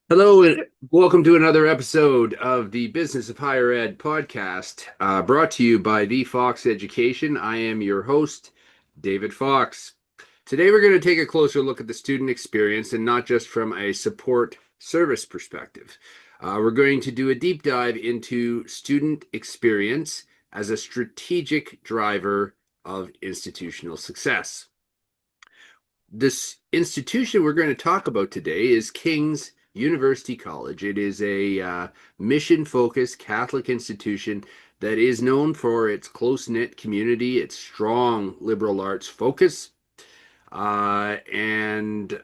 Hello, and welcome to another episode of the Business of Higher Ed podcast, brought to you by the Fox Education. I am your host, David Fox. Today, we're going to take a closer look at the student experience and not just from a support service perspective. We're going to do a deep dive into student experience as a strategic driver of institutional success. This institution we're going to talk about today is King's University College. It is a mission-focused Catholic institution that is known for its close-knit community, its strong liberal arts focus, and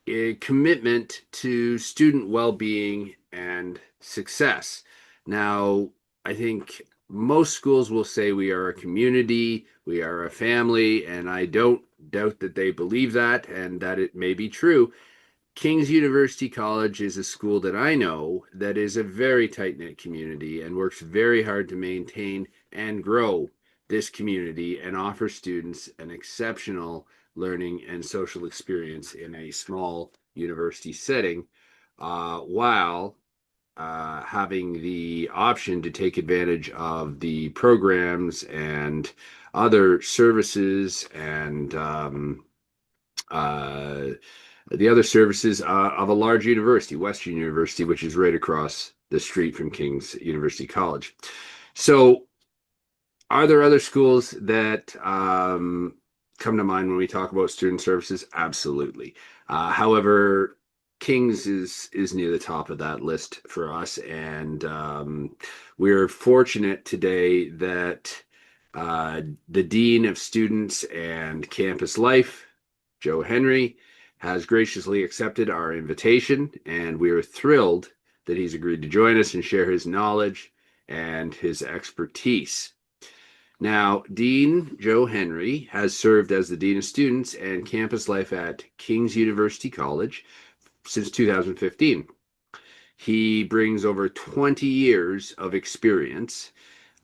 a commitment to student well-being and success. Now, I think most schools will say we are a community, we are a family, and I don't doubt that they believe that and that it may be true. King's University College is a school that I know that is a very tight-knit community and works very hard to maintain and grow this community and offer students an exceptional learning and social experience in a small university setting, while having the option to take advantage of the programs and other services and uh, the other services of a large university, Western University, which is right across the street from King's University College. So, are there other schools that come to mind when we talk about student services? Absolutely. However, King's is near the top of that list for us, and we're fortunate today that the Dean of Students and Campus Life, Joe Henry, has graciously accepted our invitation, and we are thrilled that he's agreed to join us and share his knowledge and his expertise. Now, Dean Joe Henry has served as the Dean of Students and Campus Life at King's University College since 2015. He brings over 20 years of experience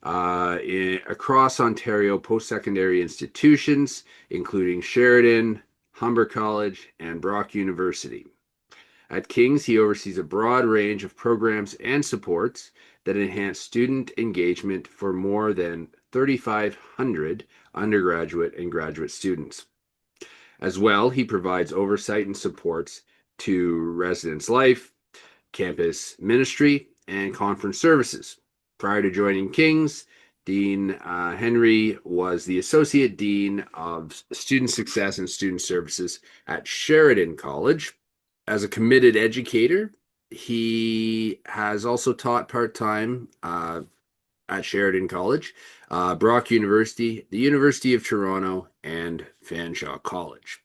across Ontario post-secondary institutions, including Sheridan, Humber College, and Brock University. At King's, he oversees a broad range of programs and supports that enhance student engagement for more than 3,500 undergraduate and graduate students. As well, he provides oversight and supports to residence life, campus ministry, and conference services. Prior to joining King's, Dean Henry was the Associate Dean of Student Success and Student Services at Sheridan College. As a committed educator, he has also taught part-time at Sheridan College, Brock University, the University of Toronto, and Fanshawe College.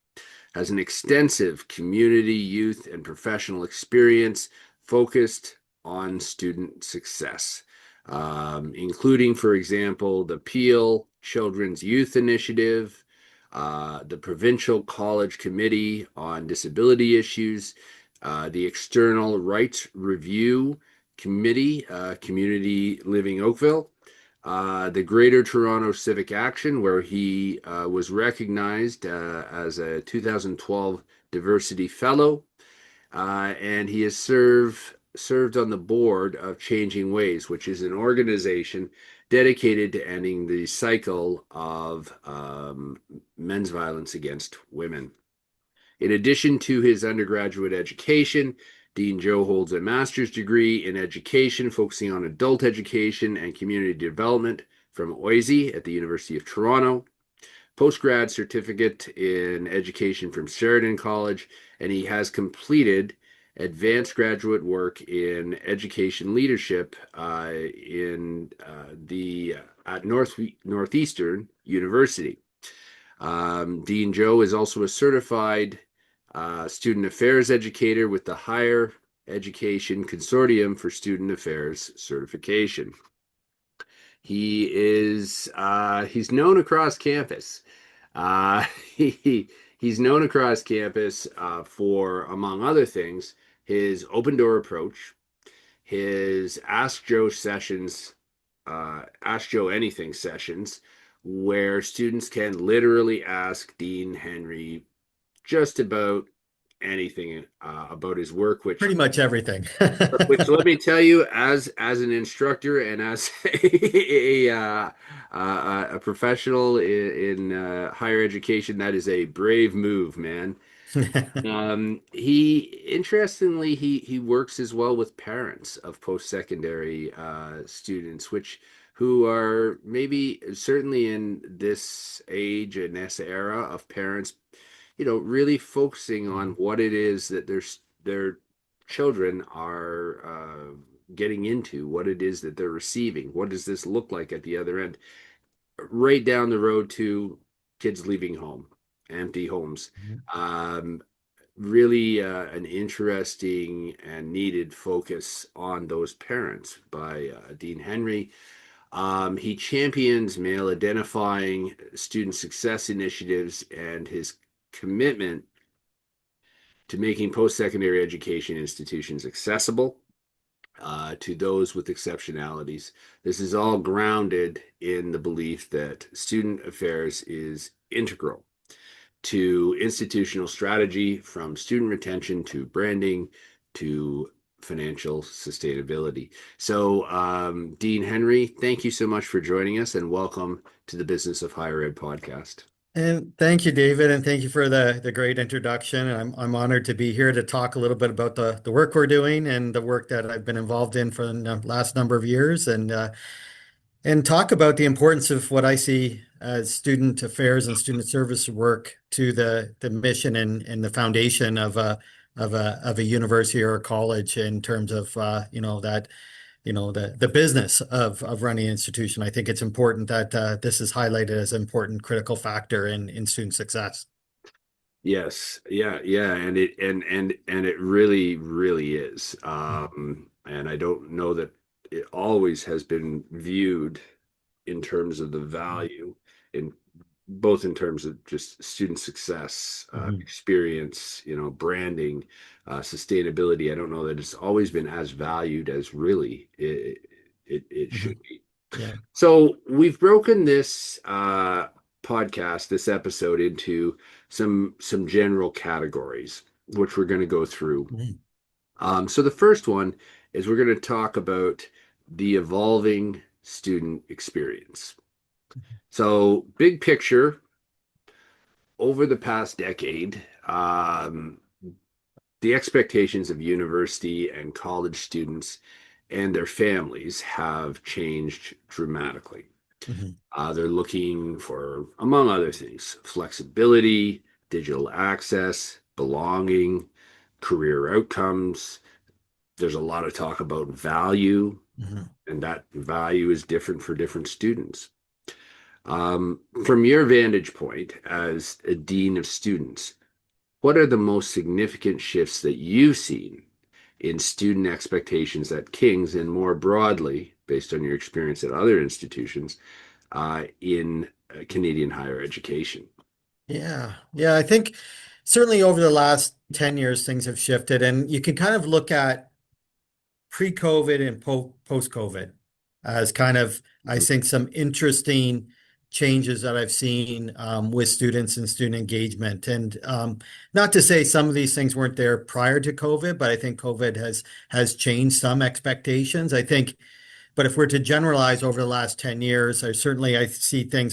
Has an extensive community, youth, and professional experience focused on student success, including, for example, the Peel Children's Youth Initiative, the Provincial College Committee on Disability Issues, the External Rights Review Committee, Community Living Oakville, the Greater Toronto Civic Action, where he was recognized as a 2012 Diversity Fellow, and he has served on the board of Changing Ways, which is an organization dedicated to ending the cycle of men's violence against women. In addition to his undergraduate education, Dean Joe holds a master's degree in education, focusing on adult education and community development from OISE at the University of Toronto, postgrad certificate in education from Sheridan College, and he has completed advanced graduate work in education leadership at Northeastern University. Dean Joe is also a certified student affairs educator with the Higher Education Consortium for Student Affairs certification. He's known across campus. Uh, he's known across campus for, among other things, his open door approach, his Ask Joe Anything sessions, where students can literally ask Dean Henry just about anything about his work, Pretty much everything. which let me tell you, as an instructor and as a professional in higher education, that is a brave move, man. He interestingly he works as well with parents of post-secondary students, which who are maybe certainly in this age and this era of parents, really focusing on what it is that their children are getting into, what it is that they're receiving, what does this look like at the other end, right down the road to kids leaving home, empty homes. Um, Really an interesting and needed focus on those parents by Dean Henry. He champions male identifying student success initiatives and his commitment to making post secondary education institutions accessible to those with exceptionalities. This is all grounded in the belief that student affairs is integral to institutional strategy, from student retention to branding to financial sustainability. So, Dean Henry, thank you so much for joining us, and welcome to the Business of Higher Ed podcast. And thank you, David, and thank you for the great introduction. I'm honored to be here to talk a little bit about the work we're doing and the work that I've been involved in for the last number of years, and talk about the importance of what I see as student affairs and student service work to the mission and the foundation of a university or a college in terms of the business of running an institution. I think it's important that this is highlighted as an important critical factor in student success. Yes, yeah, and it really, really is. And I don't know that it always has been viewed in terms of the value in both in terms of just student success, Mhm. experience, branding, sustainability. I don't know that it's always been as valued as really it should Mhm. be. Yeah. So we've broken this podcast, this episode, into some general categories, which we're going to go through. Mhm. So the first one is we're going to talk about the evolving student experience. So big picture, over the past decade, the expectations of university and college students and their families have changed dramatically. Mhm. They're looking for, among other things, flexibility, digital access, belonging, career outcomes. There's a lot of talk about value, Mhm. and that value is different for different students. From your vantage point as a dean of students, what are the most significant shifts that you've seen in student expectations at King's and more broadly, based on your experience at other institutions, in Canadian higher education? Yeah. Yeah. I think certainly over the last 10 years, things have shifted, and you can kind of look at pre-COVID and post-COVID as kind of, I Mhm. think, some interesting changes that I've seen with students and student engagement. And not to say some of these things weren't there prior to COVID, but I think COVID has changed some expectations. I think, but if we're to generalize over the last 10 years, I see things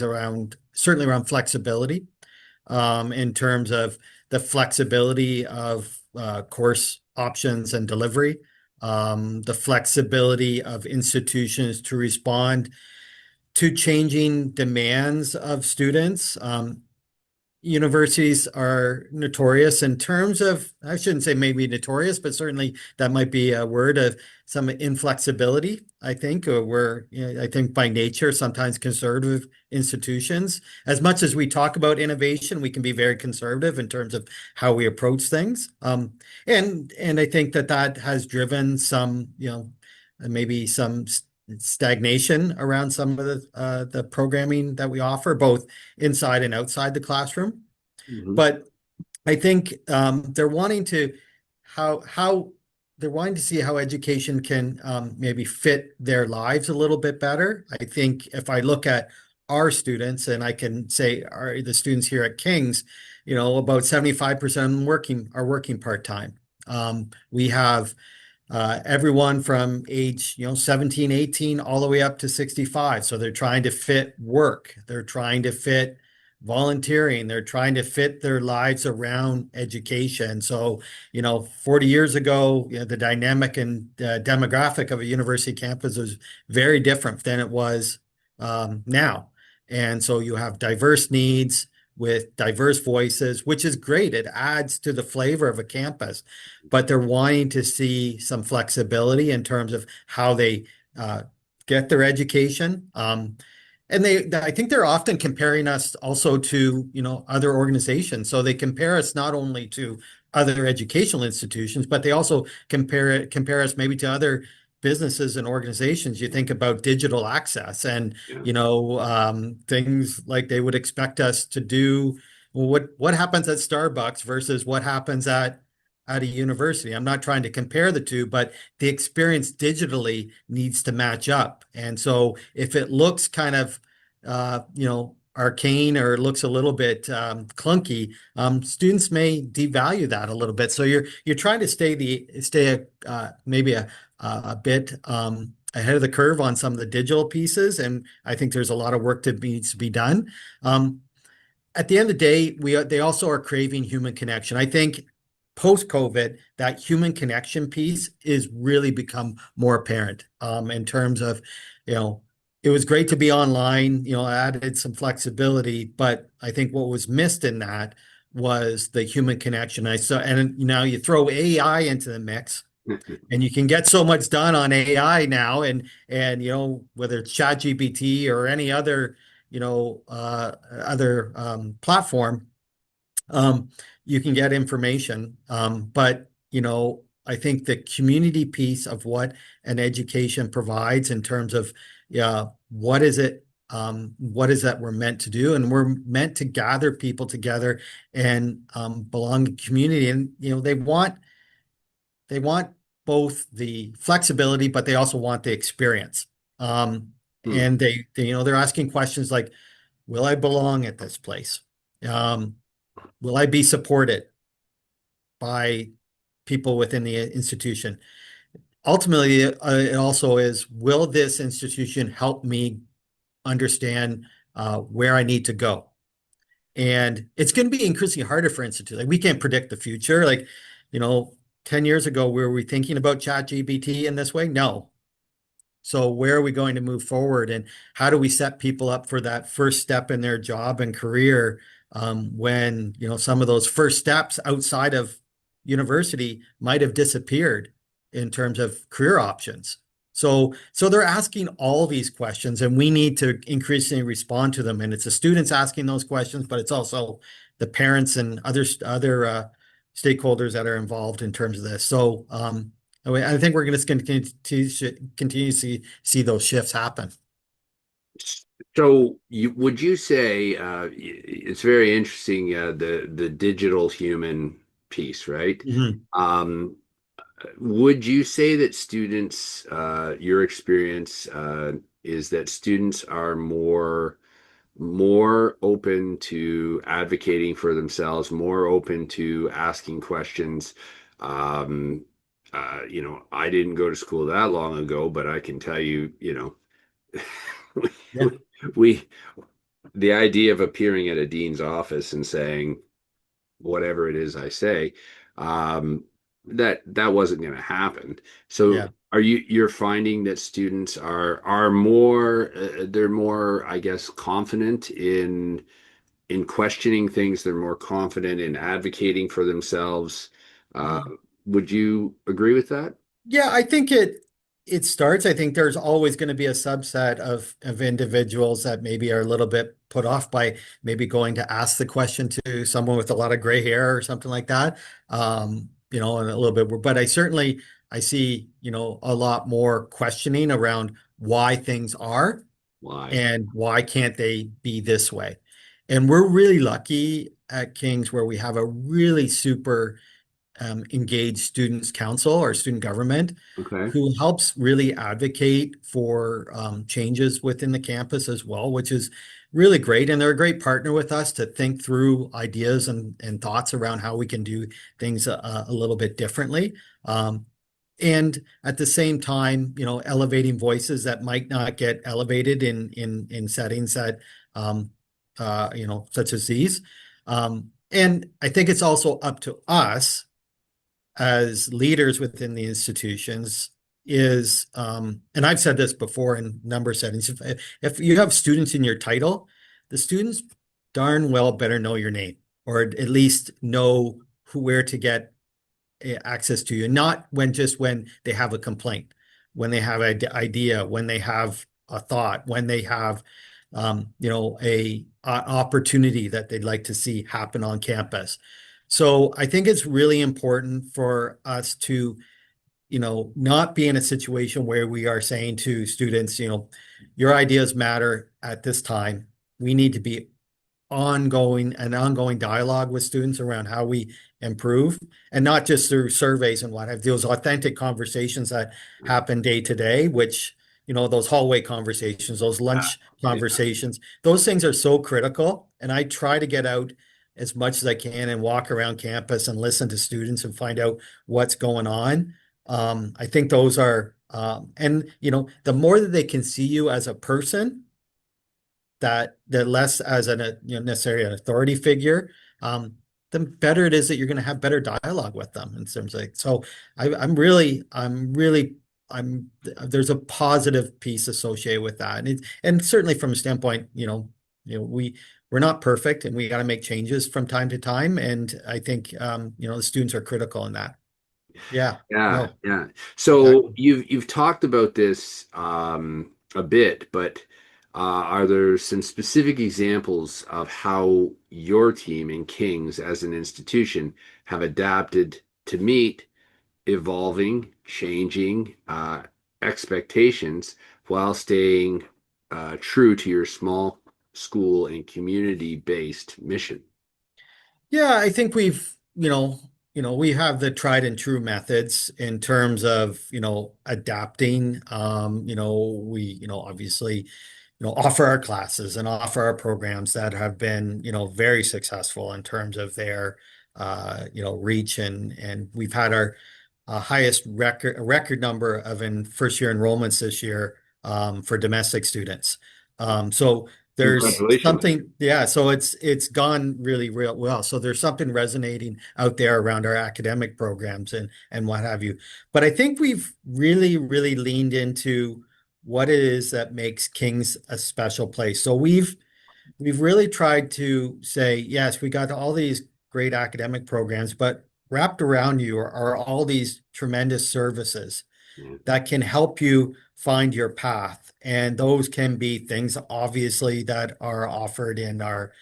certainly around flexibility, in terms of the flexibility of course options and delivery, the flexibility of institutions to respond to changing demands of students. Universities are notorious in terms of, I shouldn't say maybe notorious, but certainly that might be a word of some inflexibility, I think, or I think by nature, sometimes conservative institutions. As much as we talk about innovation, we can be very conservative in terms of how we approach things. And I think that has driven some, maybe some stagnation around some of the programming that we offer, both inside and outside the classroom. Mhm. But I think they're wanting to how they're wanting to see how education can maybe fit their lives a little bit better. I think if I look at our students, and I can say the students here at King's, about 75% of them working part-time. We have everyone from age, 17, 18, all the way up to 65. So they're trying to fit work. They're trying to fit volunteering. They're trying to fit their lives around education. So, 40 years ago, the dynamic and demographic of a university campus was very different than it was now. And so you have diverse needs with diverse voices, which is great. It adds to the flavor of a campus, but they're wanting to see some flexibility in terms of how they get their education. And I think they're often comparing us also to, other organizations. So they compare us not only to other educational institutions, but they also compare us maybe to other businesses and organizations. You think about digital access and, Yeah. things like they would expect us to do. What happens at Starbucks versus what happens at a university? I'm not trying to compare the two, but the experience digitally needs to match up. And so if it looks kind of, arcane or looks a little bit clunky, students may devalue that a little bit. So you're trying to stay maybe a bit ahead of the curve on some of the digital pieces, and I think there's a lot of work that needs to be done. At the end of the day, they also are craving human connection. I think post-COVID, that human connection piece is really become more apparent in terms of, it was great to be online, added some flexibility, but I think what was missed in that was the human connection. And now you throw AI into the mix, and you can get so much done on AI now, and whether it's ChatGPT or any other platform, you can get information. But I think the community piece of what an education provides in terms of what is it that we're meant to do, and we're meant to gather people together and belong to community, and they want both the flexibility, but they also want the experience. Hmm. And they're asking questions like, will I belong at this place? Will I be supported by people within the institution? Ultimately, it also is, will this institution help me understand where I need to go? And it's going to be increasingly harder for institutions. Like, we can't predict the future. Like, 10 years ago, were we thinking about ChatGPT in this way? No. So where are we going to move forward, and how do we set people up for that first step in their job and career when some of those first steps outside of university might have disappeared in terms of career options? So they're asking all these questions, and we need to increasingly respond to them. And it's the students asking those questions, but it's also the parents and other stakeholders that are involved in terms of this. So I think we're going to continue to see those shifts happen. So would you say it's very interesting, the digital human piece, right? Mhm. Um, would you say that students, your experience is that students are more open to advocating for themselves, more open to asking questions? Um, I didn't go to school that long ago, but I can tell you, Yeah, we the idea of appearing at a dean's office and saying whatever it is I say, um, that wasn't going to happen. So yeah. you're finding that students are more they're more, I guess, confident in questioning things. They're more confident in advocating for themselves. Uh, would you agree with that? Yeah, I think it starts. I think there's always going to be a subset of individuals that maybe are a little bit put off by maybe going to ask the question to someone with a lot of gray hair or something like that. And a little bit, but I see, a lot more questioning around why things are Why? and why can't they be this way. And we're really lucky at King's where we have a really super engaged students council or student government Okay. who helps really advocate for changes within the campus as well, which is really great. And they're a great partner with us to think through ideas and thoughts around how we can do things a little bit differently. And at the same time, elevating voices that might not get elevated in settings that such as these. And I think it's also up to us as leaders within the institutions is, and I've said this before in number of settings, if you have students in your title, the students darn well better know your name, or at least know where to get access to you, not when they have a complaint, when they have an idea, when they have a thought, when they have a opportunity that they'd like to see happen on campus. So I think it's really important for us to, not be in a situation where we are saying to students, your ideas matter at this time. We need to be ongoing dialogue with students around how we improve, and not just through surveys and what have those authentic conversations that happen day to day, which, those hallway conversations, those lunch Yeah. conversations, those things are so critical. And I try to get out as much as I can and walk around campus and listen to students and find out what's going on. I think those are, and the more that they can see you as a person, that less as necessarily an authority figure, the better it is that you're going to have better dialogue with them in terms of, so I'm there's a positive piece associated with that. And certainly from a standpoint, we're not perfect and we got to make changes from time to time. And I think, the students are critical in that. Yeah, Yeah, no, yeah. exactly. So you've talked about this a bit, but are there some specific examples of how your team in Kings as an institution have adapted to meet evolving, changing expectations while staying true to your small school and community-based mission? Yeah, I think we have the tried and true methods in terms of, adapting. We, obviously, offer our classes and offer our programs that have been, very successful in terms of their, reach, and we've had our highest record number of in first year enrollments this year, for domestic students. So there's Congratulations. something, yeah, so it's gone really real well. So there's something resonating out there around our academic programs and what have you. But I think we've really, really leaned into what it is that makes King's a special place. So we've really tried to say, yes, we got all these great academic programs, but wrapped around you are all these tremendous services Yeah. that can help you find your path. And those can be things, obviously, that are offered in our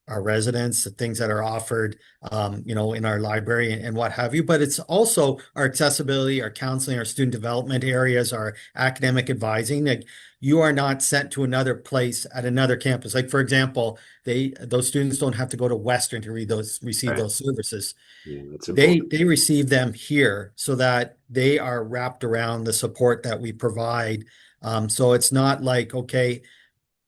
residents, the things that are offered, in our library and what have you. But it's also our accessibility, our counseling, our student development areas, our academic advising. Like, you are not sent to another place at another campus. Like, for example, those students don't have to go to Western to receive Right. those services. Yeah, that's They important. they receive them here so that they are wrapped around the support that we provide. So it's not like, okay,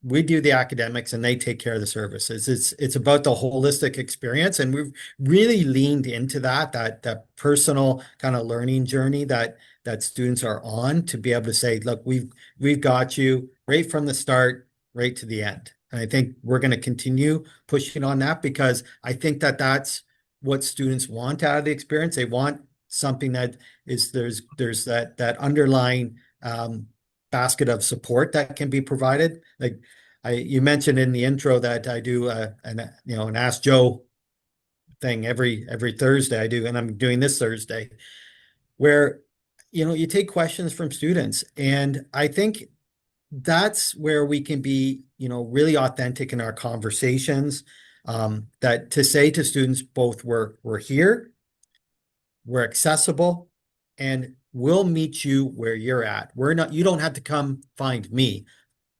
we do the academics and they take care of the services. It's about the holistic experience, and we've really leaned into that personal kind of learning journey that students are on, to be able to say, look, we've got you right from the start, right to the end. And I think we're going to continue pushing on that, because I think that that's what students want out of the experience. They want something that is, there's that underlying basket of support that can be provided. Like, you mentioned in the intro that I do an Ask Joe thing every Thursday. I do, and I'm doing this Thursday, where you take questions from students, and I think that's where we can be really authentic in our conversations. That to say to students, both we're here, we're accessible, and we'll meet you where you're at. We're not, you don't have to come find me.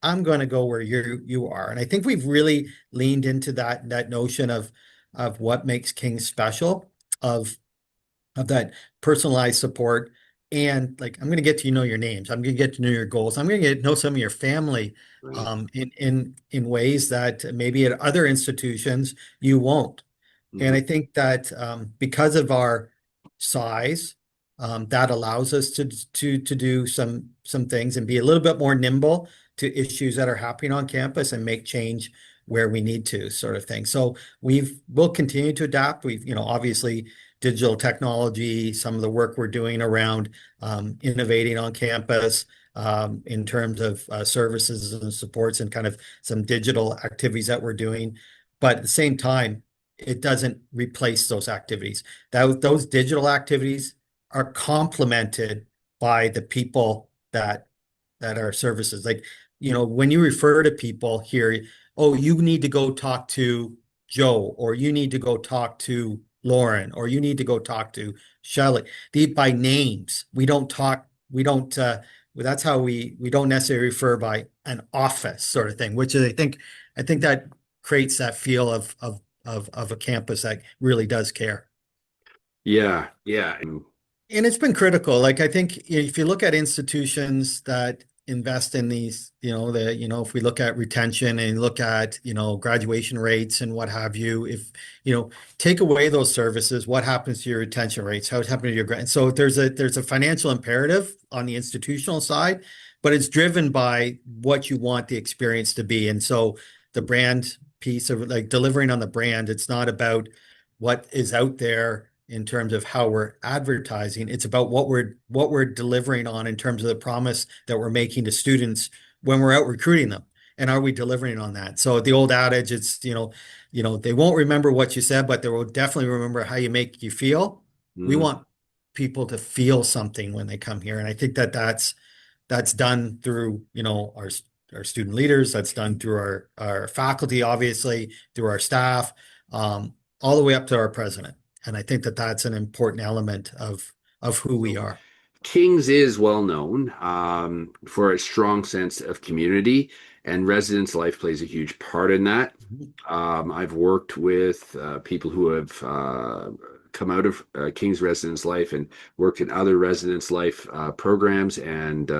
I'm going to go where you are. And I think we've really leaned into that notion of what makes King special, of of that personalized support. And like, I'm going to get to know your names. I'm going to get to know your goals. I'm going to get to know some of your family Right. in ways that maybe at other institutions you won't. And Mhm. I think that because of our size, that allows us to do some things and be a little bit more nimble to issues that are happening on campus and make change where we need to, sort of thing. So we'll continue to adapt. We've, obviously digital technology, some of the work we're doing around innovating on campus in terms of services and supports and kind of some digital activities that we're doing. But at the same time, it doesn't replace those activities. Those digital activities are complemented by the people that are services. Like, when you refer to people here, oh, you need to go talk to Joe, or you need to go talk to Lauren, or you need to go talk to Shelley. By names. That's how we don't necessarily refer by an office sort of thing, which is, I think that creates that feel of a campus that really does care. Yeah, yeah. And And it's been critical. Like, I think if you look at institutions that invest in these, if we look at retention and look at, graduation rates and what have you, if, take away those services, what happens to your retention rates? How it happened to your grant? So there's a financial imperative on the institutional side, but it's driven by what you want the experience to be. And so the brand piece of like delivering on the brand, it's not about what is out there in terms of how we're advertising. It's about what we're delivering on in terms of the promise that we're making to students when we're out recruiting them. And are we delivering on that? So the old adage, it's, they won't remember what you said, but they will definitely remember how you make you feel. We mhm. want people to feel something when they come here. And I think that that's done through, our student leaders, that's done through our faculty, obviously, through our staff, all the way up to our president. And I think that that's an important element of who we So are. King's is well known for its strong sense of community, and residence life plays a huge part in that. Mhm. I've worked with people who have come out of King's Residence Life and worked in other residence life programs, and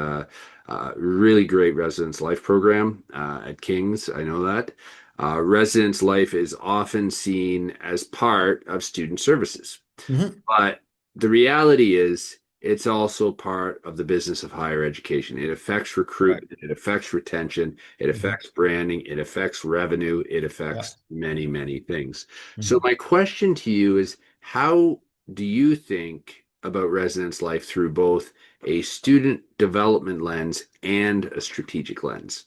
really great residence life program at King's. I know that. Residence life is often seen as part of student services. Mhm. But the reality is, it's also part of the business of higher education. It affects Correct. recruitment, it affects retention, it Mhm. affects branding, it affects revenue, it Yeah. affects many, many things. So, Mhm. my question to you is, how do you think about residence life through both a student development lens and a strategic lens?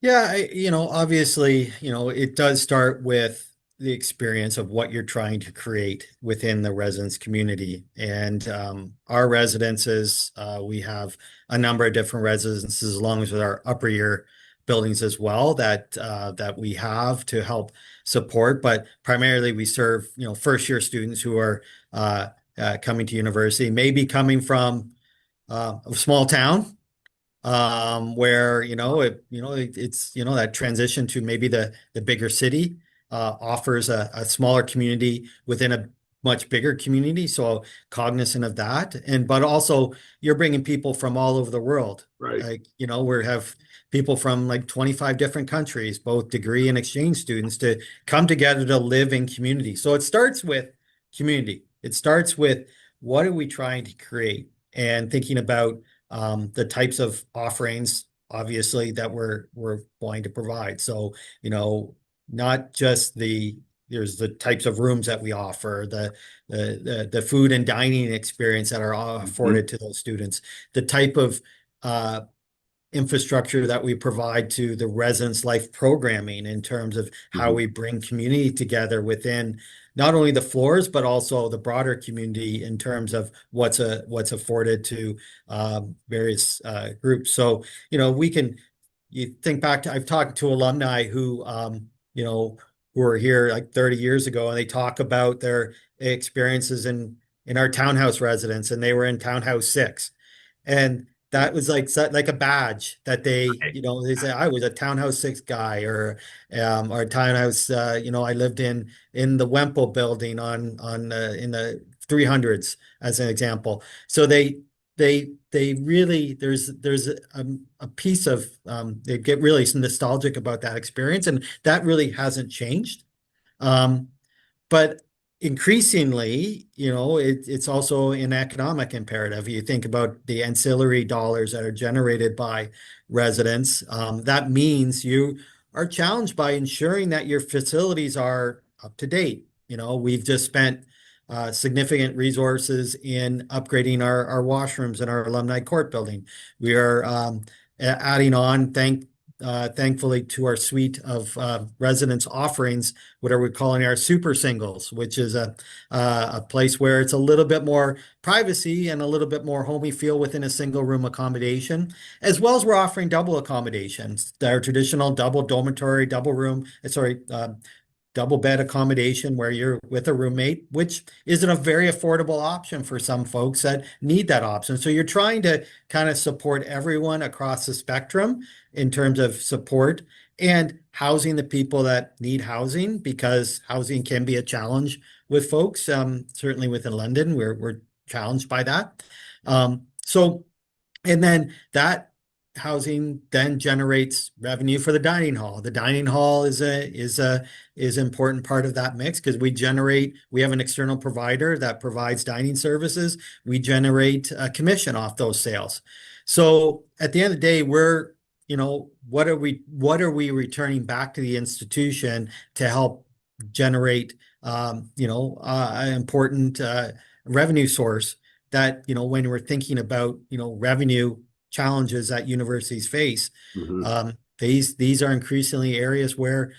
Yeah, obviously, it does start with the experience of what you're trying to create within the residence community. And our residences, we have a number of different residences, along with our upper year buildings as well, that we have to help support. But primarily, we serve, first year students who are coming to university, maybe coming from a small town where it's that transition to maybe the bigger city offers a smaller community within a much bigger community, so cognizant of that. And but also you're bringing people from all over the world, Right. like we have people from like 25 different countries, both degree and exchange students, to come together to live in community. So it starts with community. It starts with what are we trying to create, and thinking about the types of offerings, obviously, that we're going to provide. So, not just there's the types of rooms that we offer, the food and dining experience that are Mhm. afforded to those students, the type of uh, infrastructure that we provide to the residence life programming in terms of how Mhm. we bring community together within not only the floors, but also the broader community in terms of what's afforded to various groups. So, you think back to, I've talked to alumni who were here like 30 years ago, and they talk about their experiences in our townhouse residence, and they were in townhouse 6. And that was like a badge that they say, I was a Townhouse 6 guy, or Townhouse, I lived in the Wemple building in the 300s as an example. So they really there's a piece of they get really nostalgic about that experience, and that really hasn't changed. Um, but increasingly, it's also an economic imperative. You think about the ancillary dollars that are generated by residents. That means you are challenged by ensuring that your facilities are up to date. We've just spent significant resources in upgrading our washrooms in our alumni court building. We are adding on, thankfully, to our suite of residence offerings, what are we calling our super singles, which is a place where it's a little bit more privacy and a little bit more homey feel within a single room accommodation, as well as we're offering double accommodations, our traditional double dormitory, double bed accommodation where you're with a roommate, which isn't a very affordable option for some folks that need that option. So you're trying to kind of support everyone across the spectrum in terms of support and housing the people that need housing, because housing can be a challenge with folks. Certainly within London, we're challenged by that. So and then that housing then generates revenue for the dining hall. The dining hall is an important part of that mix because we have an external provider that provides dining services. We generate a commission off those sales. So at the end of the day, what are we returning back to the institution to help generate an important revenue source that, when we're thinking about, revenue challenges that universities face, Mhm. these are increasingly areas where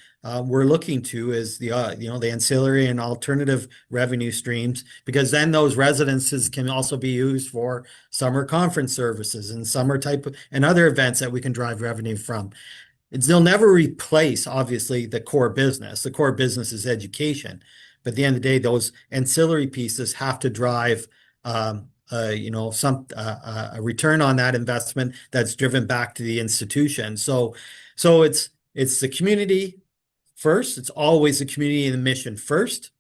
we're looking to is the ancillary and alternative revenue streams, because then those residences can also be used for summer conference services and and other events that we can drive revenue from. They'll never replace, obviously, the core business. The core business is education. But at the end of the day, those ancillary pieces have to drive a return on that investment that's driven back to the institution. So it's the community first. It's always the community and the mission first.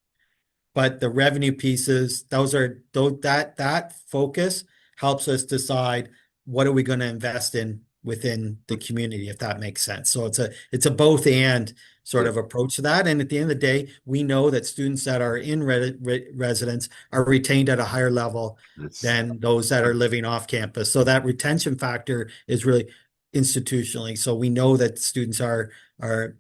But the revenue pieces, that focus helps us decide what are we going to invest in within the community, if that makes sense. So it's a both and sort Yeah, of approach to that. And at the end of the day, we know that students that are in residence are retained at a higher level that's than those that are living off campus. So that retention factor is really institutionally. So we know that students are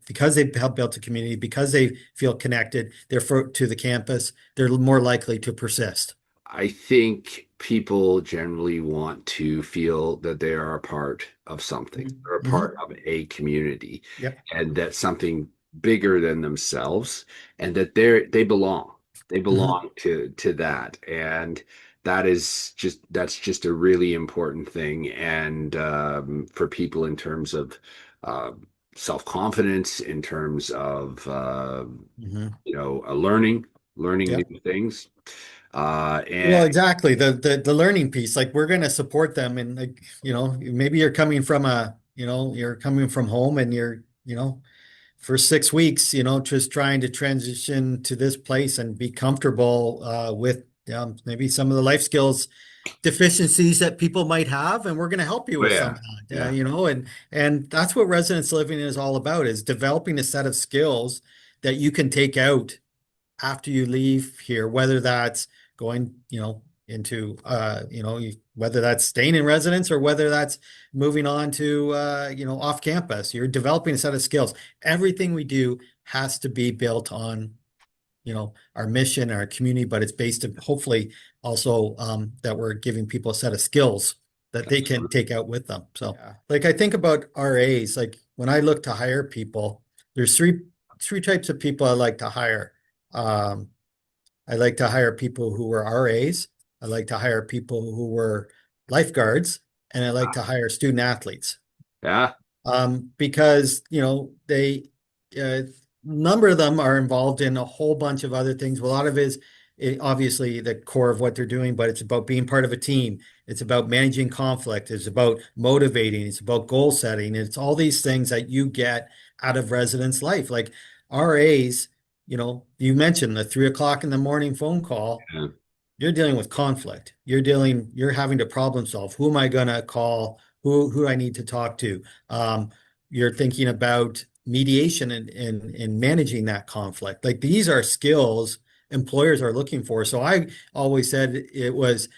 because they've helped build a community, because they feel connected, to the campus, they're more likely to persist. I think people generally want to feel that they are a part of something, or a Mm-hmm. part of a community, Yep. and that's something bigger than themselves, and that they belong. They Mm-hmm. belong to that, and that's just a really important thing. And for people in terms of uh, self-confidence, in terms of Mm-hmm. learning Yep. new things. Well, And exactly. The learning piece, like we're going to support them, and like, maybe you're coming from home and you're, for 6 weeks, just trying to transition to this place and be comfortable with maybe some of the life skills deficiencies that people might have, and we're going to help you oh with some yeah, of that. yeah, And that's what residence living is all about, is developing a set of skills that you can take out after you leave here, whether that's going, into, whether that's staying in residence or whether that's moving on to, off campus. You're developing a set of skills. Everything we do has to be built on, our mission, our community, but it's based on hopefully also that we're giving people a set of skills that they can take out with them. So, yeah. Like I think about RAs, like when I look to hire people, there's three types of people I like to hire. Um, I like to hire people who were RAs. I like to hire people who were lifeguards, and I like to hire student athletes. yeah. Because uh, number of them are involved in a whole bunch of other things. A lot of it is obviously the core of what they're doing, but it's about being part of a team. It's about managing conflict. It's about motivating. It's about goal setting. It's all these things that you get out of residence life. Like RAs, you mentioned the 3 o'clock in the morning phone call. Yeah. you're dealing with conflict. You're having to problem solve. Who am I gonna call? Who I need to talk to? You're thinking about mediation and managing that conflict. Like these are skills employers are looking for. So I always said it was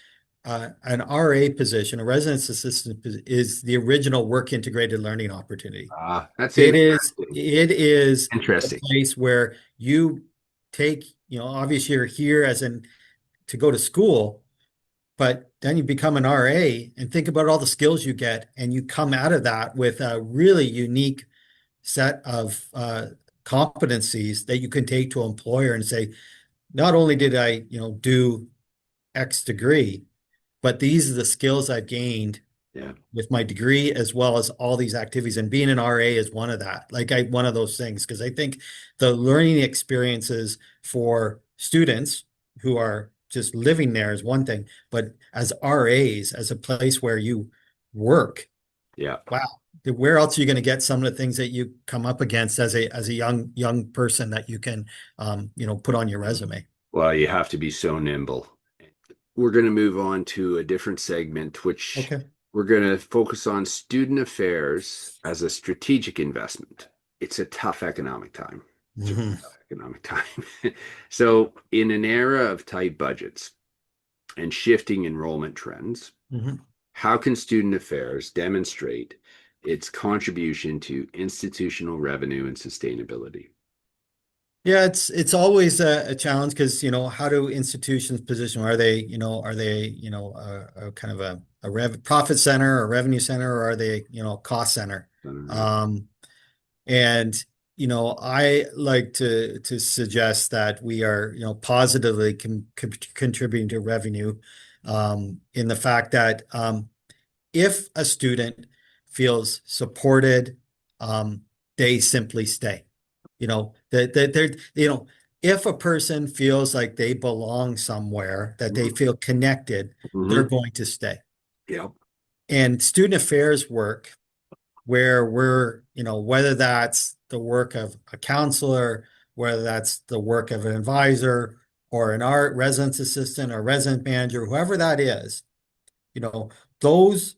an RA position, a residence assistant is the original work integrated learning opportunity. That's It is, interesting. it is the Interesting. place where you take, obviously you're here as in to go to school, but then you become an RA and think about all the skills you get, and you come out of that with a really unique set of competencies that you can take to an employer and say, not only did I, do X degree, but these are the skills I've gained Yeah. with my degree as well as all these activities. And being an RA is one of that, one of those things, because I think the learning experiences for students who are just living there is one thing, but as RAs, as a place where you work, Yeah. wow, where else are you going to get some of the things that you come up against as a young person that you can put on your resume? Well, you have to be so nimble. We're going to move on to a different segment, which Okay. we're going to focus on student affairs as a strategic investment. It's a tough economic time. It's a Mhm. tough economic time. So, in an era of tight budgets and shifting enrollment trends, Mhm. how can student affairs demonstrate its contribution to institutional revenue and sustainability? Yeah, it's always a challenge because, how do institutions position? Are they a kind of a profit center or revenue center, or are they, cost center? Um, and, I like to suggest that we are, positively contributing to revenue, in the fact that, if a student feels supported, um, they simply stay. That they're, if a person feels like they belong somewhere, that they feel connected, they're Mm-hmm. going to stay. Yeah. And student affairs work where we're, whether that's the work of a counselor, whether that's the work of an advisor or an art residence assistant or resident manager, whoever that is, you know, those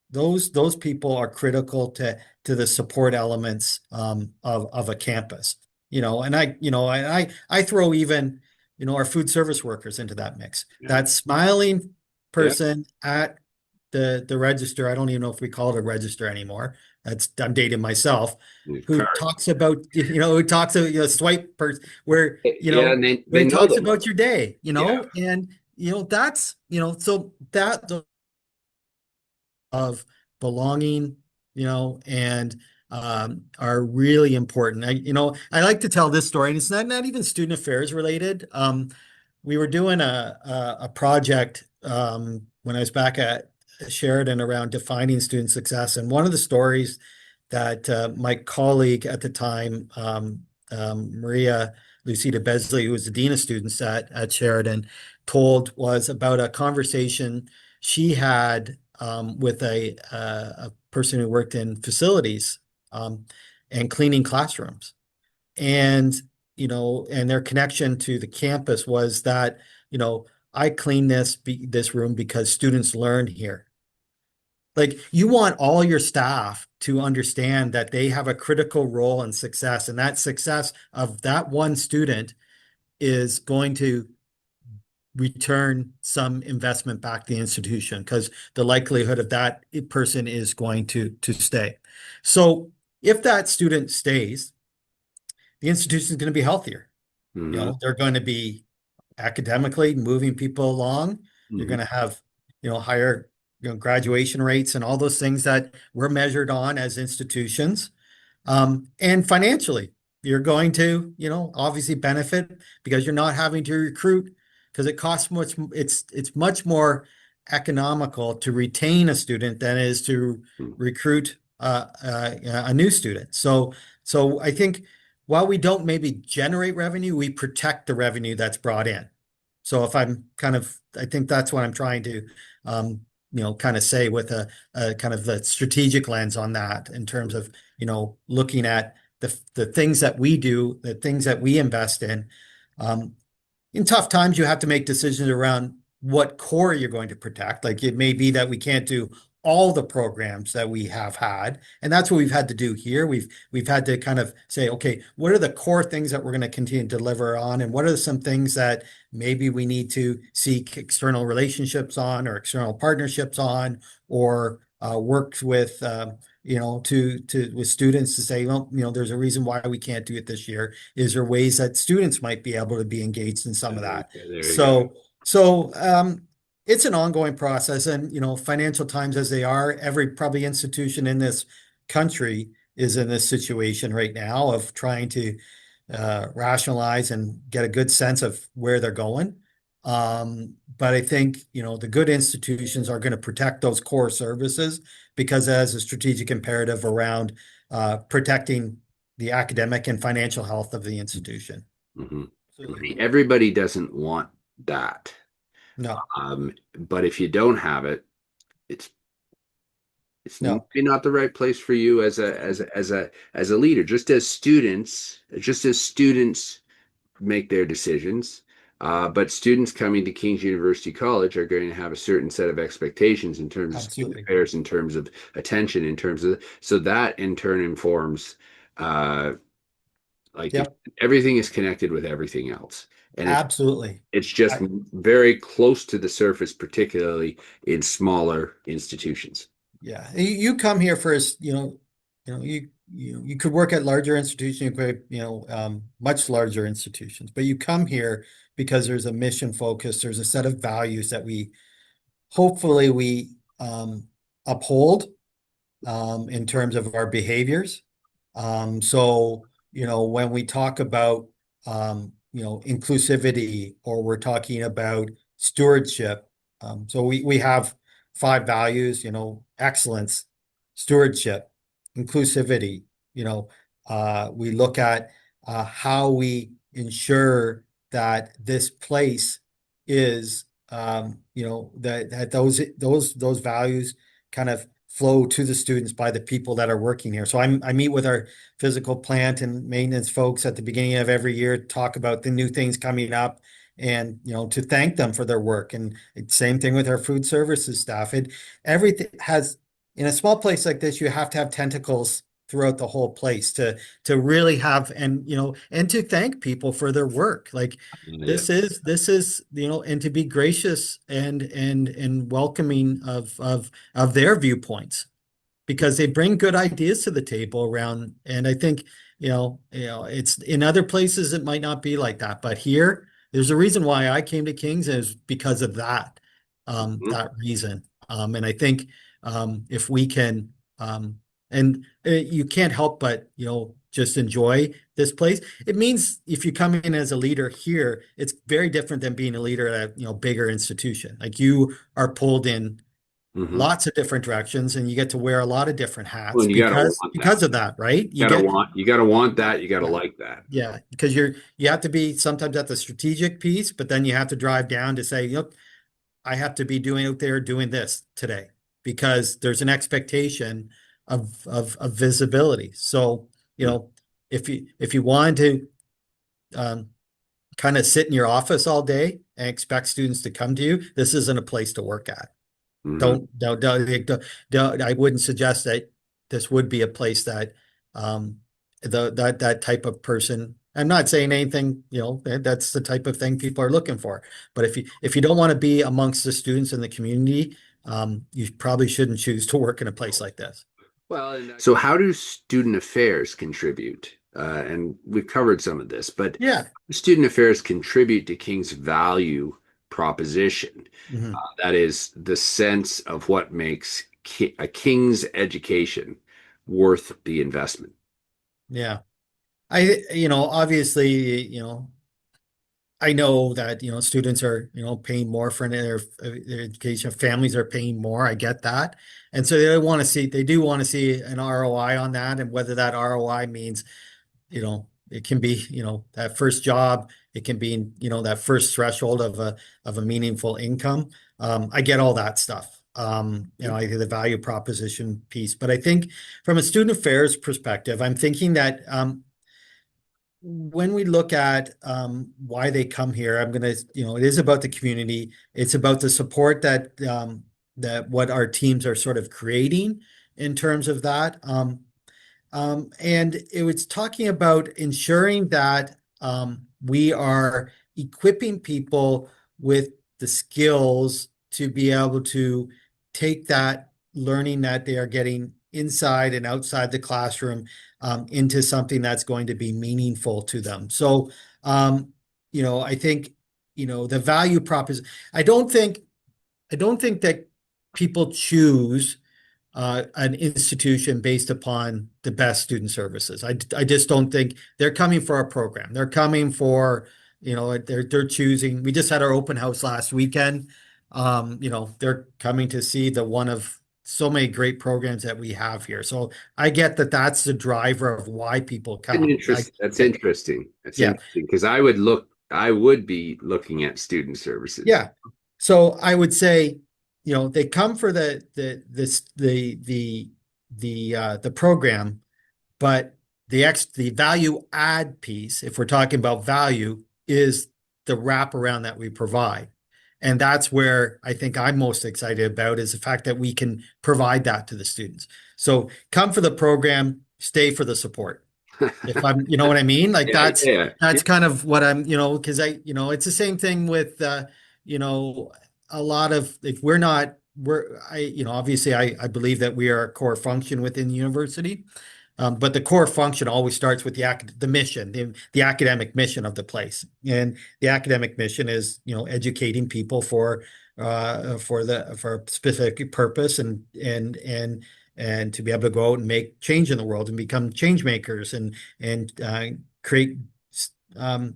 those people are critical to the support elements of a campus. And I throw even, our food service workers into that mix. Yeah. That smiling Yeah. person at the register, I don't even know if we call it a register anymore. I'm dating myself, who Card. talks about, who talks about, swipe person where, Yeah, and where they he know talks them. about your day, Yeah. and that's, so that of belonging, and are really important. I like to tell this story, and it's not even student affairs related. We were doing a project when I was back at Sheridan around defining student success, and one of the stories that my colleague at the time, Maria Lucida Besley, who was the dean of students at Sheridan, told was about a conversation she had with a person who worked in facilities um, and cleaning classrooms. And, and their connection to the campus was that, I clean this room because students learn here. Like you want all your staff to understand that they have a critical role in success, and that success of that one student is going to return some investment back to the institution because the likelihood of that person is going to stay. So if that student stays, the institution is going to be healthier. Hmm. They're going to be academically moving people along. You're Hmm. going to have, higher, graduation rates and all those things that we're measured on as institutions. And financially, you're going to, obviously benefit because you're not having to recruit because it costs much. It's much more economical to retain a student than it is to recruit a new student. So I think while we don't maybe generate revenue, we protect the revenue that's brought in. So if I think that's what I'm trying to, kind of say with a kind of the strategic lens on that in terms of, looking at the things that we do, the things that we invest in. In tough times, you have to make decisions around what core you're going to protect. Like it may be that we can't do all the programs that we have had, and that's what we've had to do here. We've had to kind of say, okay, what are the core things that we're going to continue to deliver on, and what are some things that maybe we need to seek external relationships on or external partnerships on, or work with to with students to say, well, there's a reason why we can't do it this year. Is there ways that students might be able to be engaged in some of that? There you go. So it's an ongoing process, and financial times as they are, every probably institution in this country is in this situation right now of trying to rationalize and get a good sense of where they're going. But I think the good institutions are going to protect those core services because it has a strategic imperative around protecting the academic and financial health of the institution. Hmm. Absolutely. Everybody doesn't want that. No, But if you don't have it, it's no, maybe not the right place for you as a leader. Just as students make their decisions, but students coming to King's University College are going to have a certain set of expectations in terms of student absolutely. affairs, in terms of attention, in terms of so that in turn informs uh, like Yep, everything is connected with everything else, and absolutely. it's just I, very close to the surface, particularly in smaller institutions. yeah, you come here first, you could work at larger institutions, you could, much larger institutions, but you come here because there's a mission focus, there's a set of values that we hopefully we uphold in terms of our behaviors. So, when we talk about, inclusivity or we're talking about stewardship, so we have five values, excellence, stewardship, inclusivity, we look at how we ensure that this place is, that those values kind of flow to the students by the people that are working here. So I meet with our physical plant and maintenance folks at the beginning of every year, talk about the new things coming up and, to thank them for their work. And same thing with our food services staff. Everything has, in a small place like this, you have to have tentacles throughout the whole place to really have, and to thank people for their work. Like Yeah. this is, and to be gracious and welcoming of their viewpoints because they bring good ideas to the table around. And I think, it's in other places it might not be like that, but here there's a reason why I came to King's is because of Mhm. that reason. And I think if we can, and you can't help but, just enjoy this place. It means if you come in as a leader here, it's very different than being a leader at a, bigger institution. Like you are pulled in Mhm. lots of different directions and you get to wear a lot of different Well, hats and you gotta want that. because of that, right? You gotta want that. You gotta Yeah, like that. yeah, because you have to be sometimes at the strategic piece, but then you have to drive down to say, look, I have to be doing out there doing this today because there's an expectation of visibility. So, Mm-hmm. if you want to kind of sit in your office all day and expect students to come to you, this isn't a place to work at. Mm-hmm. Don't, I wouldn't suggest that this would be a place that that type of person. I'm not saying anything, that's the type of thing people are looking for. But if you don't want to be amongst the students in the community, you probably shouldn't choose to work in a place like this. Well, so how do student affairs contribute? And we've covered some of this, but Yeah. student affairs contribute to King's value proposition. Mhm. That is the sense of what makes a King's education worth the investment. Yeah. Obviously, I know that, students are, paying more for their education. Families are paying more. I get that. And so they do want to see an ROI on that. And whether that ROI means, it can be, that first job, it can be, that first threshold of a meaningful income. I get all that stuff. I get the value proposition piece. But I think from a student affairs perspective, I'm thinking that when we look at why they come here, I'm gonna, it is about the community. It's about the support that what our teams are sort of creating in terms of that. And it was talking about ensuring that we are equipping people with the skills to be able to take that learning that they are getting inside and outside the classroom into something that's going to be meaningful to them. So, I think, the value prop is, I don't think, that people choose an institution based upon the best student services. I just don't think they're coming for a program. They're coming for, they're choosing. We just had our open house last weekend. They're coming to see the one of so many great programs that we have here. So I get that that's the driver of why people come. That's Yeah, interesting. That's yeah, interesting because I would be looking at student services. yeah. So I would say, they come for the program. But the value add piece, if we're talking about value, is the wraparound that we provide. And that's where I think I'm most excited about is the fact that we can provide that to the students. So come for the program, stay for the support. If I'm, you know what I mean? Like Yeah, yeah, that's kind of what I'm, because it's the same thing with you know, a lot of if we're not we're I, obviously I believe that we are a core function within the university. But the core function always starts with the mission, the academic mission of the place, and the academic mission is educating people for a specific purpose and to be able to go out and make change in the world and become change makers and create um,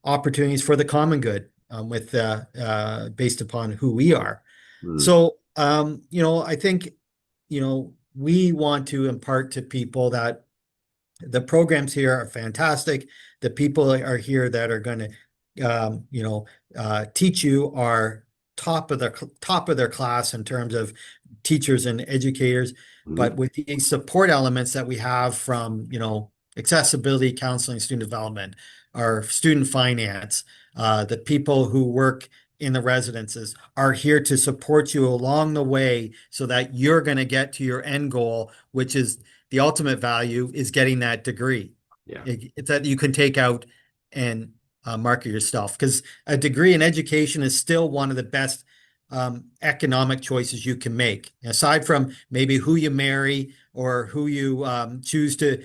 opportunities for the common good with based upon who we are. mm, So I think we want to impart to people that the programs here are fantastic. The people are here that are going to, teach you are top of their class in terms of teachers and educators. mm, But with the support elements that we have from, accessibility, counseling, student development, our student finance, the people who work in the residences are here to support you along the way so that you're going to get to your end goal, which is the ultimate value is getting that degree. yeah. It's that you can take out and market yourself because a degree in education is still one of the best economic choices you can make. Aside from maybe who you marry or who you choose to,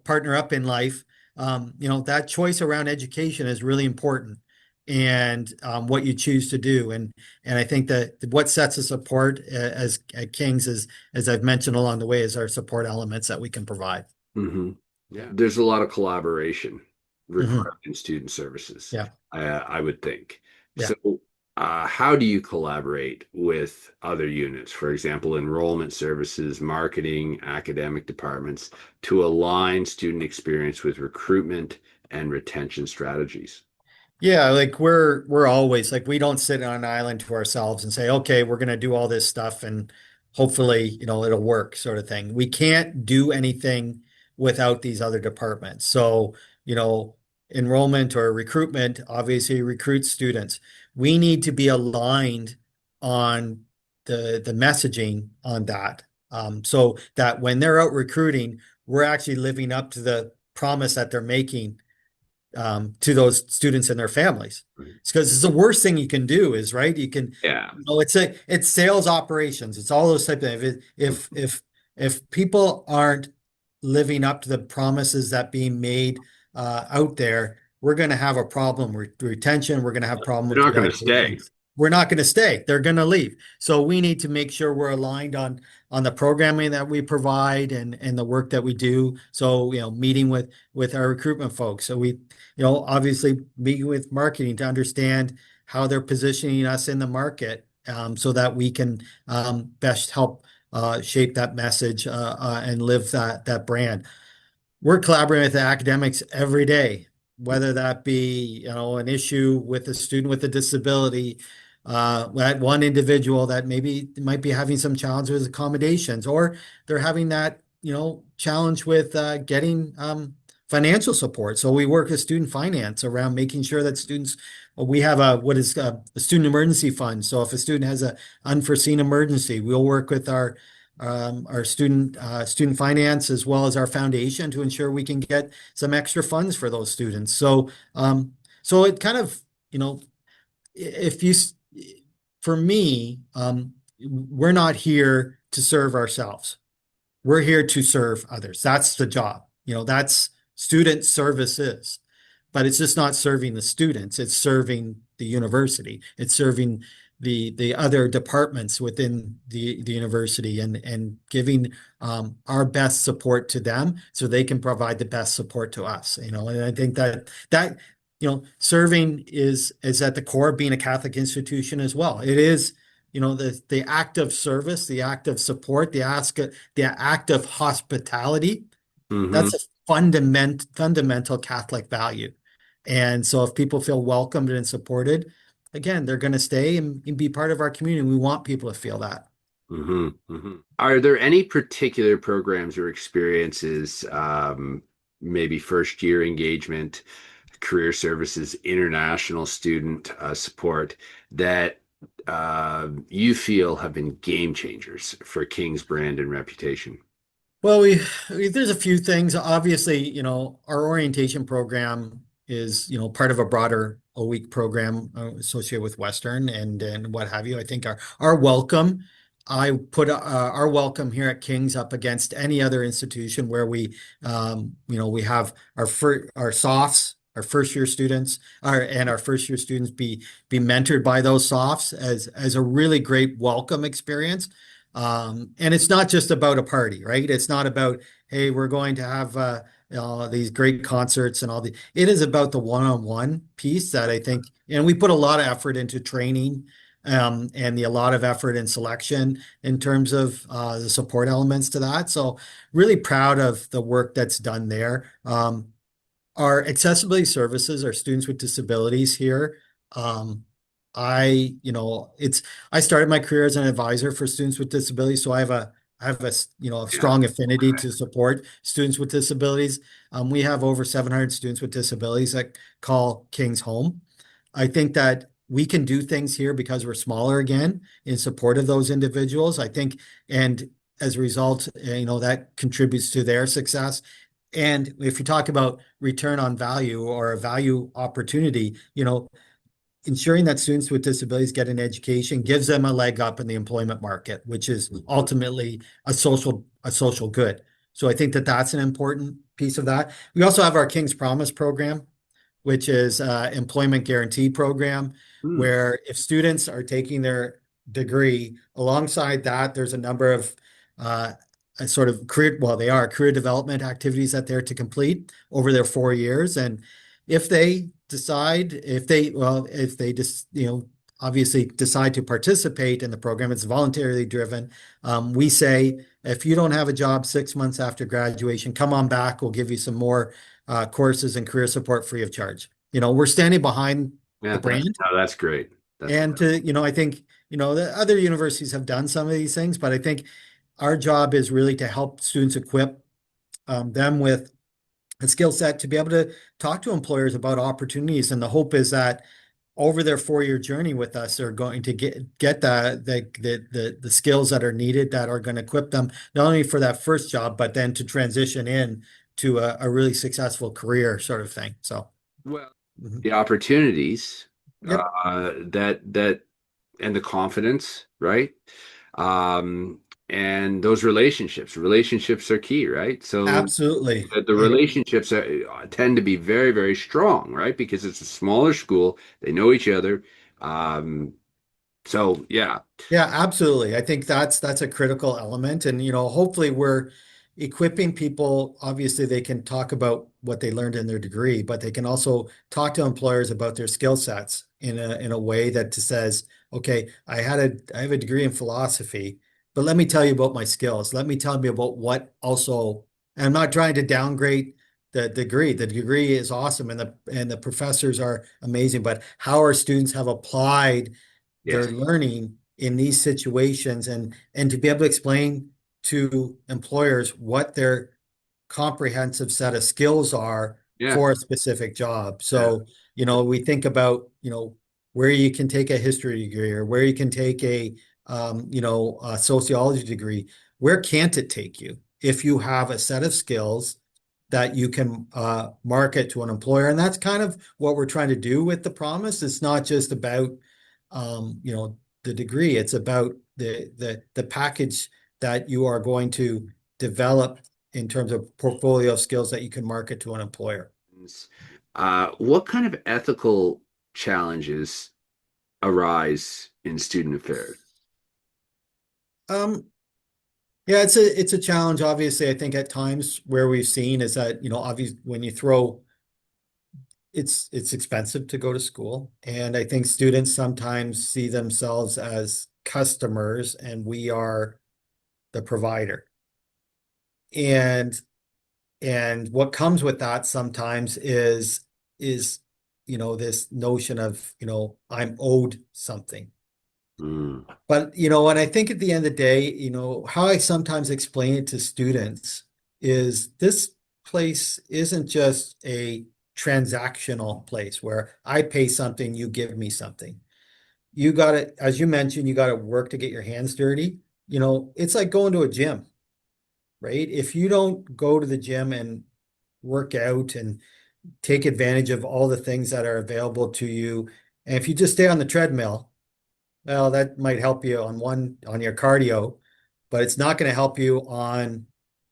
partner up in life, that choice around education is really important and what you choose to do. And I think that what sets us apart as at King's is, as I've mentioned along the way, is our support elements that we can provide. Hmm. Yeah. There's a lot of collaboration Mhm. required in student services, Yeah, I would think. yeah. So, how do you collaborate with other units, for example, enrollment services, marketing, academic departments, to align student experience with recruitment and retention strategies? Yeah, like we're always like we don't sit on an island to ourselves and say, okay, we're gonna do all this stuff and hopefully, it'll work sort of thing. We can't do anything without these other departments. So, enrollment or recruitment obviously recruits students. We need to be aligned on the messaging on that. So that when they're out recruiting, we're actually living up to the promise that they're making to those students and their families. Right. It's because it's the worst thing you can do is right. You can, Yeah. it's sales operations. It's all those type of if people aren't living up to the promises that being made out there, we're going to have a problem with retention. We're going to have a problem They're with not going to graduation. stay. We're not going to stay. They're going to leave. So we need to make sure we're aligned on the programming that we provide and the work that we do. So, meeting with our recruitment folks. So we, obviously meeting with marketing to understand how they're positioning us in the market so that we can best help shape that message and live that brand. We're collaborating with the academics every day, whether that be, an issue with a student with a disability, that one individual that maybe might be having some challenges with accommodations, or they're having that, challenge with getting financial support. So we work with student finance around making sure that students, we have a what is a student emergency fund. So if a student has an unforeseen emergency, we'll work with our student finance as well as our foundation to ensure we can get some extra funds for those students. So it kind of, you know, if you for me, we're not here to serve ourselves. We're here to serve others. That's the job. That's student services. But it's just not serving the students, it's serving the university. It's serving the other departments within the university and giving our best support to them so they can provide the best support to us. And I think that serving is at the core of being a Catholic institution as well. It is, the act of service, the act of support, the act of hospitality. Hmm. That's a fundamental Catholic value. And so if people feel welcomed and supported, again, they're going to stay and be part of our community. We want people to feel that. Hmm. Hmm. Are there any particular programs or experiences, maybe first year engagement, career services, international student support, that you feel have been game changers for King's brand and reputation? Well, there's a few things. Obviously, our orientation program is, part of a broader a week program associated with Western and what have you. I think our welcome, I put our welcome here at King's up against any other institution where we have our softs, our first year students, our first year students be mentored by those softs as a really great welcome experience. And it's not just about a party, right? It's not about, hey, we're going to have these great concerts and it is about the one-on-one piece that I think, and we put a lot of effort into training and a lot of effort in selection in terms of the support elements to that. So really proud of the work that's done there. Our accessibility services, our students with disabilities here. Um, I started my career as an advisor for students with disabilities, so I have a Yeah. strong affinity to support students with disabilities. We have over 700 students with disabilities that call King's home. I think that we can do things here because we're smaller again in support of those individuals. I think, and as a result, that contributes to their success. And if you talk about return on value or a value opportunity, ensuring that students with disabilities get an education gives them a leg up in the employment market, which is ultimately a social good. So I think that that's an important piece of that. We also have our King's Promise program, which is employment guarantee program, Hmm. where if students are taking their degree, alongside that, there's a number of a sort of they are career development activities that they're to complete over their 4 years. And if they just, obviously decide to participate in the program, it's voluntarily driven. We say, if you don't have a job 6 months after graduation, come on back. We'll give you some more courses and career support free of charge. We're standing behind Yeah, the brand. that's great. That's And I think, the other universities have done some of these things, but I think our job is really to help students equip them with a skill set to be able to talk to employers about opportunities. And the hope is that over their 4 year journey with us, they're going to get the skills that are needed that are going to equip them not only for that first job, but then to transition in to a really successful career sort of thing. So, well, mhm. the opportunities, Yep, that and the confidence, right? Um, and those relationships are key, right? So absolutely. the relationships tend to be very, very strong, right? Because it's a smaller school, they know each other. Um, so yeah, Yeah, absolutely. I think that's a critical element. And hopefully we're equipping people. Obviously, they can talk about what they learned in their degree, but they can also talk to employers about their skill sets in a way that says, okay, I have a degree in philosophy, but let me tell you about my skills. Let me tell you about what also, and I'm not trying to downgrade the degree. The degree is awesome and the professors are amazing, but how our students have applied yes. their learning in these situations and to be able to explain to employers what comprehensive set of skills are Yeah. for a specific job. Yeah. So, we think about, where you can take a history degree or where you can take a sociology degree. Where can't it take you if you have a set of skills that you can market to an employer? And that's kind of what we're trying to do with the promise. It's not just about the degree. It's about the package that you are going to develop in terms of portfolio of skills that you can market to an employer. What kind of ethical challenges arise in student affairs? Um, yeah, it's a challenge. Obviously, I think at times where we've seen is that, obviously when you throw it's expensive to go to school. And I think students sometimes see themselves as customers and we are the provider. And what comes with that sometimes is this notion of, I'm owed something. Mm. But and I think at the end of the day, how I sometimes explain it to students is this place isn't just a transactional place where I pay something, you give me something. You got to, as you mentioned, you got to work to get your hands dirty. It's like going to a gym, right? If you don't go to the gym and work out and take advantage of all the things that are available to you, and if you just stay on the treadmill, well, that might help you on your cardio, but it's not going to help you on,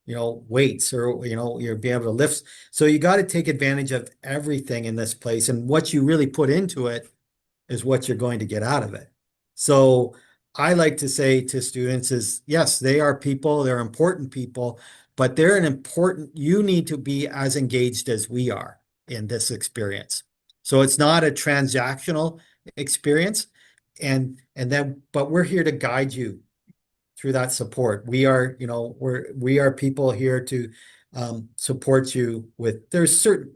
weights or, you're being able to lift. So you got to take advantage of everything in this place. And what you really put into it is what you're going to get out of it. So I like to say to students is, yes, they are people, they're important people, but you need to be as engaged as we are in this experience. So it's not a transactional experience. But we're here to guide you through that support. We are, we are people here to support you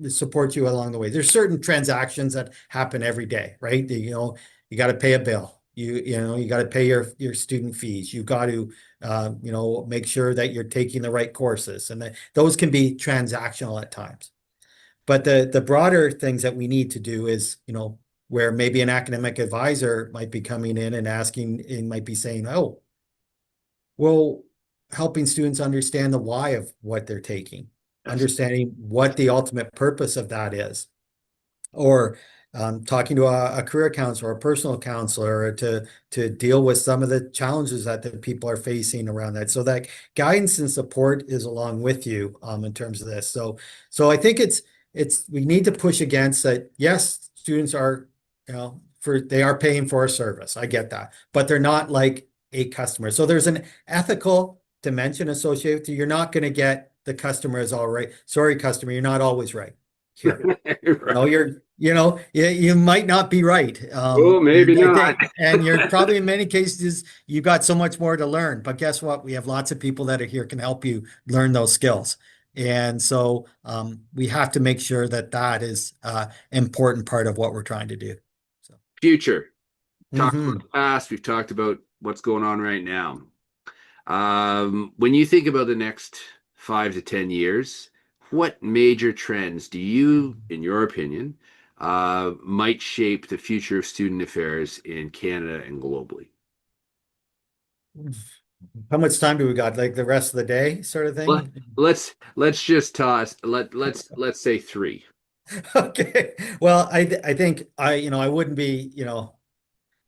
support you along the way. There's certain transactions that happen every day, right? You got to pay a bill. You got to pay your student fees. You got to make sure that you're taking the right courses, and those can be transactional at times. But the broader things that we need to do is, where maybe an academic advisor might be coming in and asking and might be saying, oh, well, helping students understand the why of what they're taking, Yes. understanding what the ultimate purpose of that is, or talking to a career counselor or a personal counselor to deal with some of the challenges that the people are facing around that. So that guidance and support is along with you in terms of this. So I think we need to push against that. Yes, students are, they are paying for a service. I get that, but they're not like a customer. So there's an ethical dimension associated with it. You're not going to get the customer is all right. Sorry, customer, you're not always right here. Right. You might not be right. Oh, maybe And I not. think, and you're probably in many cases, you got so much more to learn. But guess what? We have lots of people that are here can help you learn those skills. And so we have to make sure that that is important part of what we're trying to do. So, Future. Talked about mhm. the past. We've talked about what's going on right now. When you think about the next 5 to 10 years, what major trends do you, in your opinion, might shape the future of student affairs in Canada and globally? How much time do we got? Like the rest of the day, sort of Let, thing? let's just toss let's say three. Okay. Well, I think I wouldn't be,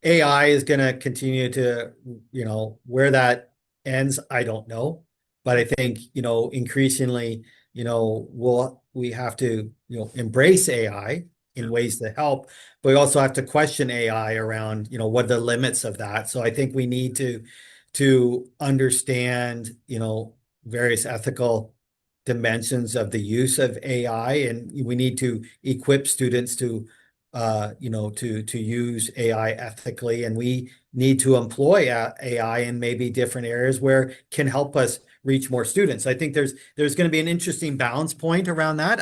AI is going to continue to, where that ends, I don't know. But I think, increasingly, we have to, embrace AI Yeah. in ways to help, but we also have to question AI around, what are the limits of that. So I think we need to understand, various ethical dimensions of the use of AI, and we need to equip students to to use AI ethically, and we need to employ AI in maybe different areas where it can help us reach more students. I think there's going to be an interesting balance point around that.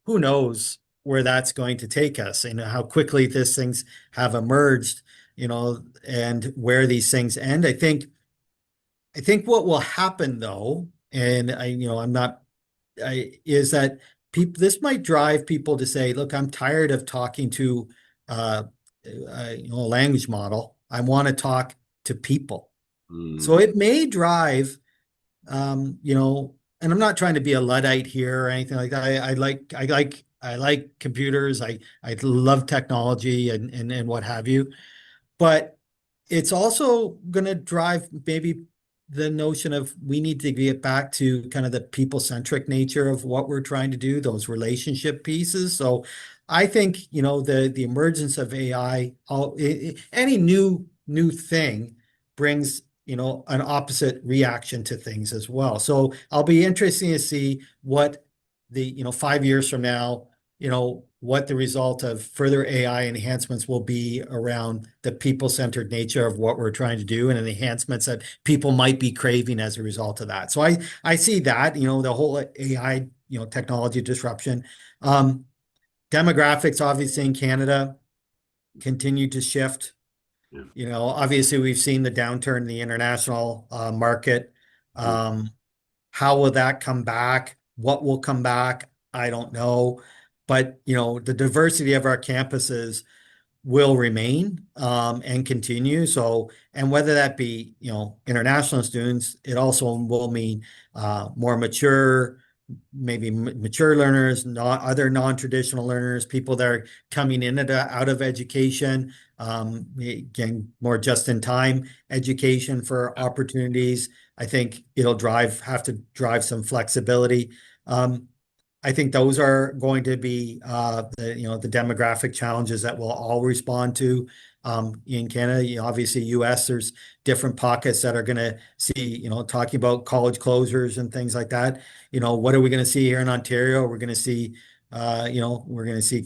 Who knows where that's going to take us and how quickly these things have emerged, and where these things end. I think what will happen though, and I'm not is that people, this might drive people to say, look, I'm tired of talking to uh, a language model. I want to talk to people. Mm, So it may drive, and I'm not trying to be a Luddite here or anything like that. I like computers. I love technology and what have you. But it's also going to drive maybe the notion of we need to get back to kind of the people-centric nature of what we're trying to do, those relationship pieces. So I think, the emergence of AI, any new thing brings, an opposite reaction to things as well. So I'll be interested to see what 5 years from now, what the result of further AI enhancements will be around the people-centered nature of what we're trying to do and the enhancements that people might be craving as a result of that. So I see that, the whole AI, technology disruption. Demographics, obviously in Canada, continue to shift. yeah. Obviously we've seen the downturn in the international market. Mm, Um, how will that come back? What will come back? I don't know. But, the diversity of our campuses will remain and continue. So, and whether that be, international students, it also will mean more mature, maybe mature learners, not other non-traditional learners, people that are coming in and out of education, again, more just-in-time education for opportunities. I think it'll have to drive some flexibility. I think those are going to be the demographic challenges that we'll all respond to in Canada. Obviously, U.S. there's different pockets that are going to see, talking about college closures and things like that. What are we going to see here in Ontario? We're going to see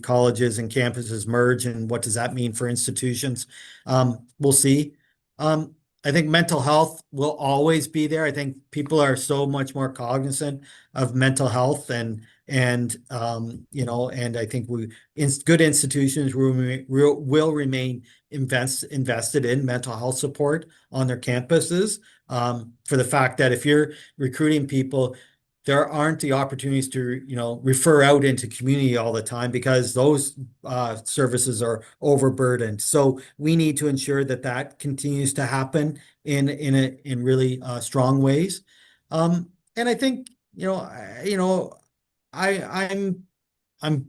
colleges and campuses merge, and what does that mean for institutions? We'll see. I think mental health will always be there. I think people are so much more cognizant of mental health and I think good institutions will remain invested in mental health support on their campuses, for the fact that if you're recruiting people, there aren't the opportunities to refer out into community all the time because those services are overburdened. So we need to ensure that that continues to happen in really strong ways. And I think I'm I'm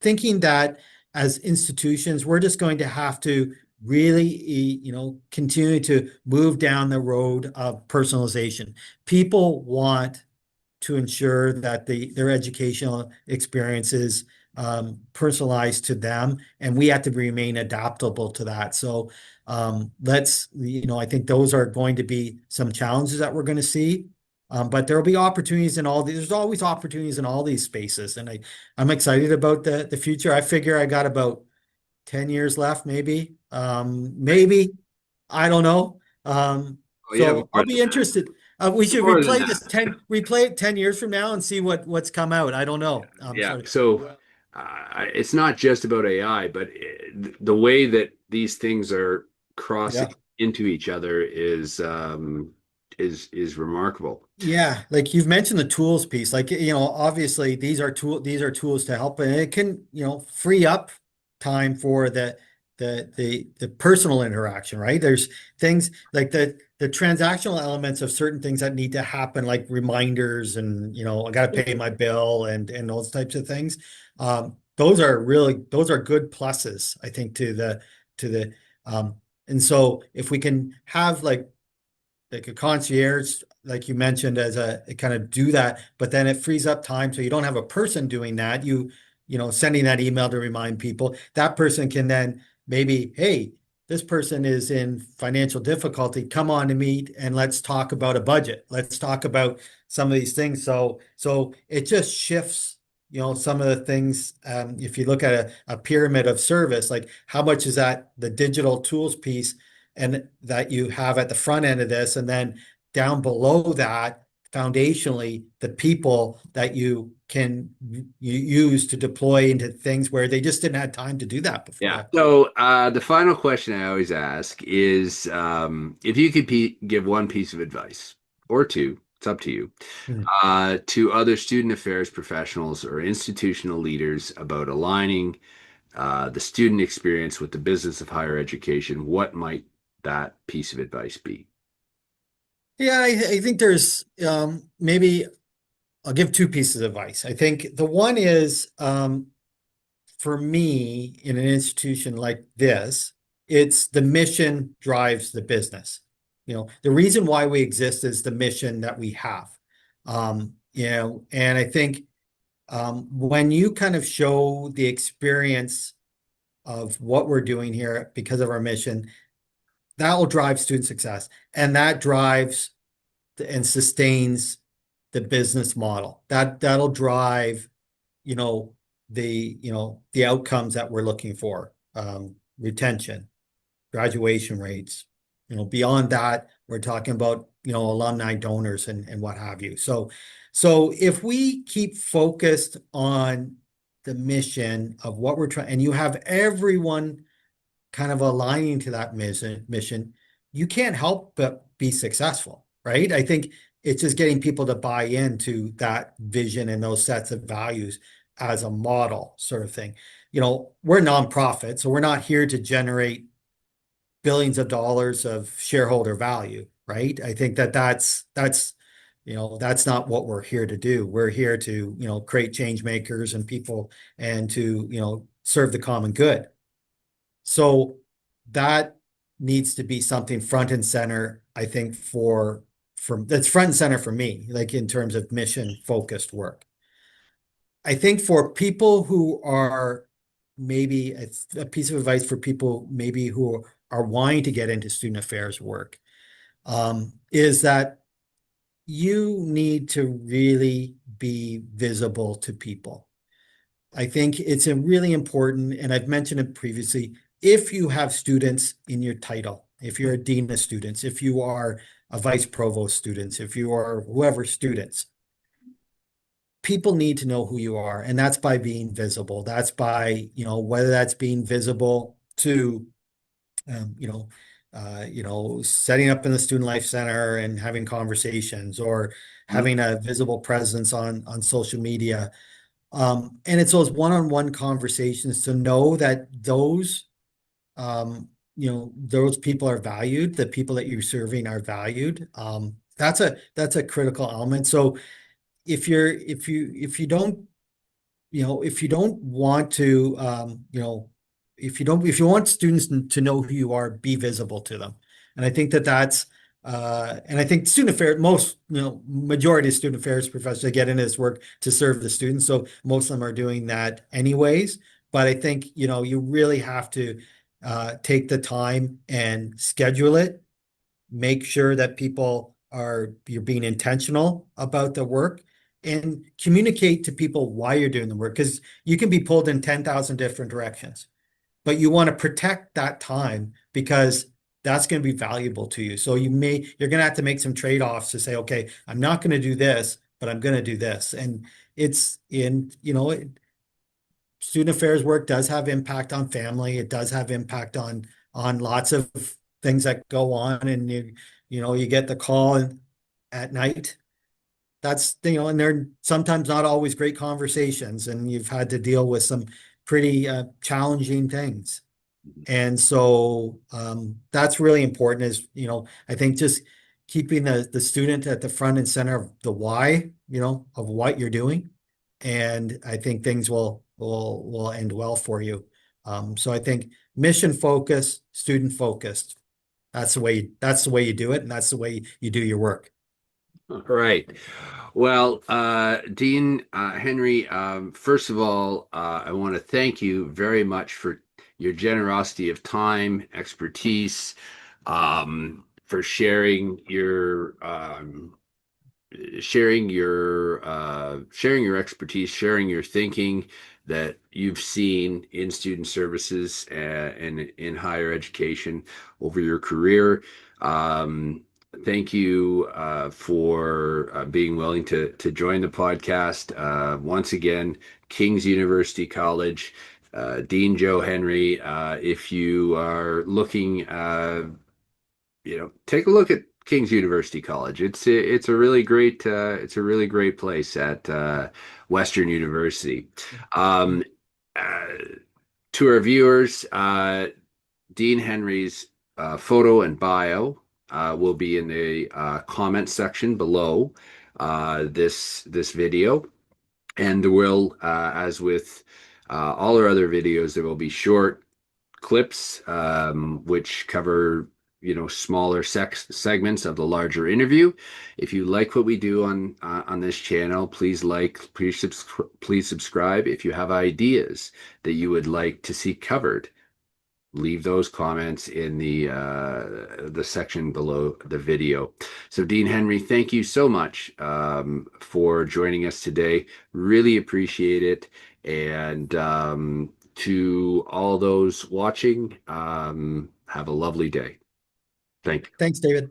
thinking that as institutions, we're just going to have to really, continue to move down the road of personalization. People want to ensure that their educational experience is personalized to them, and we have to remain adaptable to that. So I think those are going to be some challenges that we're going to see. But there will be opportunities in all these. There's always opportunities in all these spaces, and I'm excited about the future. I figure I got about 10 years left, maybe. Maybe I don't know. Oh, you have So more I'll than be that. interested. We should More than replay it 10 years from now and see what's come out. I don't know. yeah. So it's not just about AI, but the way that these things are Yeah. crossing into each other is remarkable. Yeah, like you've mentioned the tools piece. Like, obviously these are tools to help, and it can, free up time for the personal interaction, right? There's things like the transactional elements of certain things that need to happen, like reminders and, I got to pay my bill and those types of things. Those are good pluses, I think, to the and so if we can have like a concierge, like you mentioned, as a kind of do that, but then it frees up time so you don't have a person doing that. Sending that email to remind people. That person can then maybe, hey, this person is in financial difficulty. Come on to meet and let's talk about a budget. Let's talk about some of these things. So it just shifts, some of the things. If you look at a pyramid of service, like how much is that the digital tools piece and that you have at the front end of this, and then down below that, foundationally, the people that you can use to deploy into things where they just didn't have time to do that Yeah. before. So the final question I always ask is if you could give one piece of advice or two it's up to you, Mm. to other student affairs professionals or institutional leaders about aligning the student experience with the business of higher education, what might that piece of advice be? Yeah, I think there's maybe I'll give two pieces of advice. I think the one is for me in an institution like this, it's the mission drives the business. The reason why we exist is the mission that we have. And I think when you kind of show the experience of what we're doing here because of our mission, that will drive student success, and that drives and sustains the business model. That'll drive, you know, the outcomes that we're looking for. Retention, graduation rates. Beyond that, we're talking about, alumni donors and what have you. So if we keep focused on the mission of what we're trying, and you have everyone kind of aligning to that mission, you can't help but be successful, right? I think it's just getting people to buy into that vision and those sets of values as a model sort of thing. We're nonprofit, so we're not here to generate billions of dollars of shareholder value, right? I think that's not what we're here to do. We're here to, create change makers and people, and to, serve the common good. So that needs to be something front and center, I think, that's front and center for me, like in terms of mission focused work. I think for people who are maybe it's a piece of advice for people maybe who are wanting to get into student affairs work, is that you need to really be visible to people. I think it's a really important, and I've mentioned it previously, if you have students in your title, if you're a dean of students, if you are a vice provost students, if you are whoever students, people need to know who you are. And that's by being visible. That's by, whether that's being visible to, um, you know, setting up in the Student Life Center and having conversations, or Mhm. having a visible presence on social media. And it's those one-on-one conversations to know that those people are valued, the people that you're serving are valued. That's a critical element. So if you don't want to, if you want students to know who you are, be visible to them. And I think and I think student affairs, majority of student affairs professors get into this work to serve the students. So most of them are doing that anyways. But I think, you really have to take the time and schedule it, make sure that you're being intentional about the work, and communicate to people why you're doing the work, because you can be pulled in 10,000 different directions, but you want to protect that time because that's going to be valuable to you. So you're going to have to make some trade-offs to say, okay, I'm not going to do this, but I'm going to do this. And it's in, student affairs work does have impact on family. It does have impact on lots of things that go on, and you get the call at night. That's, and they're sometimes not always great conversations, and you've had to deal with some pretty challenging things. And so that's really important, is, I think just keeping the student at the front and center of the why, of what you're doing. And I think things will end well for you. So I think mission focused, student focused. That's the way you do it, and that's the way you do your work. All right. Well, Dean Henry, first of all, I want to thank you very much for your generosity of time, expertise, for sharing your expertise, sharing your thinking that you've seen in student services and in higher education over your career. Thank you for being willing to join the podcast. Once again, King's University College, Dean Joe Henry. If you are looking, take a look at King's University College. It's a really great it's a really great place at Western University. Um, uh, to our viewers, Dean Henry's photo and bio will be in the comment section below this video, and there will, as with all our other videos, there will be short clips which cover smaller segments of the larger interview. If you like what we do on this channel, please subscribe. If you have ideas that you would like to see covered, leave those comments in the section below the video. So Dean Henry, thank you so much for joining us today. Really appreciate it. And to all those watching, have a lovely day. Thank you. Thanks, David.